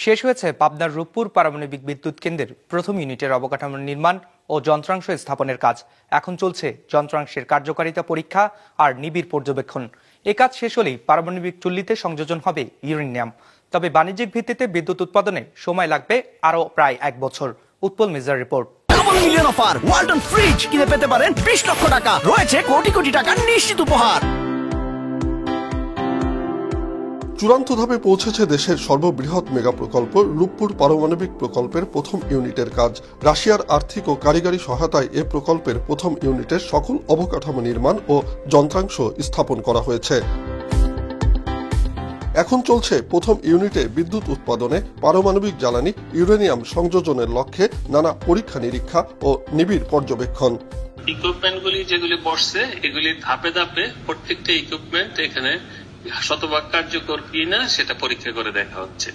শেষ হয়েছে পাবনার রূপপুর পারমাণবিক বিদ্যুৎ কেন্দ্রের প্রথম ইউনিটের অবকাঠামো নির্মাণ ও যন্ত্রাংশ স্থাপনের কাজ। এখন চলছে যন্ত্রাংশের কার্যকারিতা পরীক্ষা আর নিবিড় পর্যবেক্ষণ। এ কাজ শেষ হলেই পারমাণবিক চুল্লিতে সংযোজন হবে ইউরেনিয়াম। তবে বাণিজ্যিক ভিত্তিতে বিদ্যুৎ উৎপাদনে সময় লাগবে আরও প্রায় 1 বছর। উৎপল মির্জার report. Double million offer, Walton fridge কিনে পেতে পারেন 20 লক্ষ টাকা, রয়েছে কোটি কোটি টাকার নিশ্চিত উপহার। চূড়ান্ত ধাপে পৌঁছেছে দেশের সর্ববৃহৎ মেগা প্রকল্প রূপপুর পারমাণবিক প্রকল্পের প্রথম ইউনিটের কাজ। রাশিয়ার আর্থিক ও কারিগরি সহায়তায় এ প্রকল্পের প্রথম ইউনিটের সকল অবকাঠামো নির্মাণ ও যন্ত্রাংশ স্থাপন করা হয়েছে। এখন চলছে প্রথম ইউনিটে বিদ্যুৎ উৎপাদনে পারমাণবিক জ্বালানি ইউরেনিয়াম সংযোজনের লক্ষ্যে নানা পরীক্ষা নিরীক্ষা ও নিবিড় পর্যবেক্ষণ। ইকুইপমেন্টগুলি যেগুলি বসছে এগুলি ধাপে ধাপে প্রত্যেকটা ইকুইপমেন্ট এখানে শতভাগ কার্যকর কিনা সেটা পরীক্ষা করে দেখা হচ্ছে।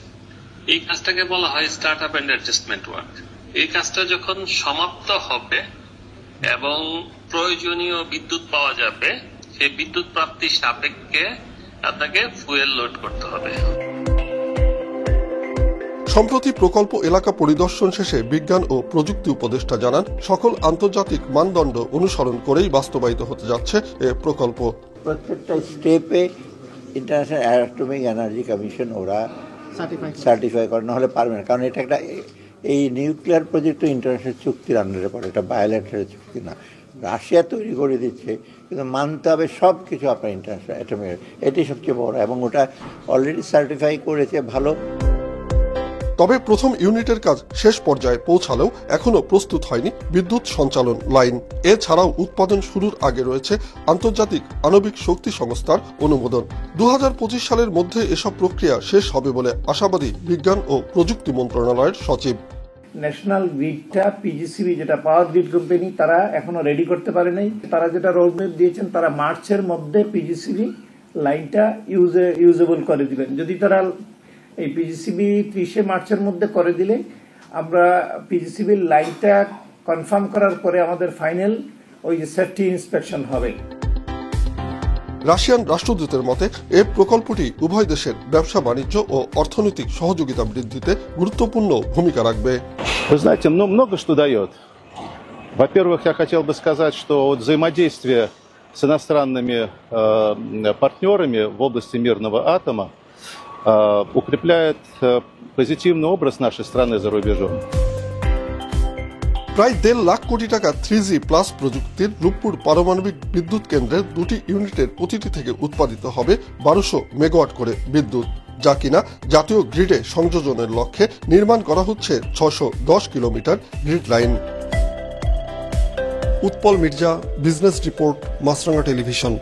এই কাজটাকে বলা হয় start up and adjustment work. এই কাজটা যখন সমাপ্ত হবে এবং প্রয়োজনীয় বিদ্যুৎ পাওয়া যাবে, সেই বিদ্যুৎ প্রাপ্তির সাপেক্ষে আপনাকে ফুয়েল লোড করতে হবে। সম্প্রতি প্রকল্প এলাকা পরিদর্শন শেষে বিজ্ঞান ও প্রযুক্তি উপদেষ্টা জানান, সকল আন্তর্জাতিক মানদণ্ড অনুসরণ করেই বাস্তবায়িত হতে যাচ্ছে এ প্রকল্প। প্রত্যেকটা স্টেপে ইন্টারন্যাশনাল অ্যাটমিক এনার্জি কমিশন ওরা সার্টিফাই করে, না হলে পারবে না। কারণ এটা একটা এই নিউক্লিয়ার প্রজেক্ট ইন্টারন্যাশনাল চুক্তির আন্ডারে পড়ে, এটা বায়োলেটারাল চুক্তি না। রাশিয়া তৈরি করে দিচ্ছে, কিন্তু মানতে হবে সব কিছু আপনার ইন্টারন্যাশনাল অ্যাটমিক, এটি সবচেয়ে বড়, এবং ওটা অলরেডি সার্টিফাই করেছে ভালো। তবে প্রথম ইউনিটের কাজ শেষ পর্যায়ে পৌঁছালেও এখনো প্রস্তুত হয়নি বিদ্যুৎ সঞ্চালন লাইন। এছাড়াও উৎপাদন শুরুর আগে রয়েছে আন্তর্জাতিক আণবিক শক্তি সংস্থার অনুমোদন। 2025 সালের মধ্যে এসব প্রক্রিয়া শেষ হবে বলে আশাবাদী বিজ্ঞান ও প্রযুক্তি মন্ত্রণালয়ের সচিব। ন্যাশনাল গ্রিডটা পিজিসিবি যেটা পাওয়ার গ্রিড কোম্পানি, তারা এখনো রেডি করতে পারে নাই। তারা যেটা রোডম্যাপ দিয়েছেন, তারা মার্চের মধ্যে পিজিসিবি লাইনটা ইউজেবল করে দিবেন। যদি তারা এই পিজিসিবি 30 মার্চের মধ্যে করে দিলে আমরা পিজিসিবির লাইনটা কনফার্ম করার পরে আমাদের ফাইনাল ওই যে সেফটি ইন্সপেকশন হবে। রাশিয়ান রাষ্ট্রদূতের মতে এই প্রকল্পটি উভয় দেশের ব্যবসা বাণিজ্য ও অর্থনৈতিক সহযোগিতা বৃদ্ধিতে গুরুত্বপূর্ণ ভূমিকা রাখবে। Вы знаете, много что дает. Во-первых, я хотел бы сказать, что взаимодействие с иностранными партнерами в области мирного атома укрепляет позитивный образ нашей страны за рубежом. প্রায় 1.5 লাখ কোটি টাকা 3G প্লাস প্রযুক্তির রূপপুর পারমাণবিক বিদ্যুৎ কেন্দ্রের 2টি ইউনিটের প্রতিটি থেকে উৎপাদিত হবে 1200 মেগাওয়াট করে বিদ্যুৎ, যা কিনা জাতীয় গ্রিডে সংযোজনের লক্ষ্যে নির্মাণ করা হচ্ছে 610 kilometre grid line. Utpal Mirza, business report, Maasranga television.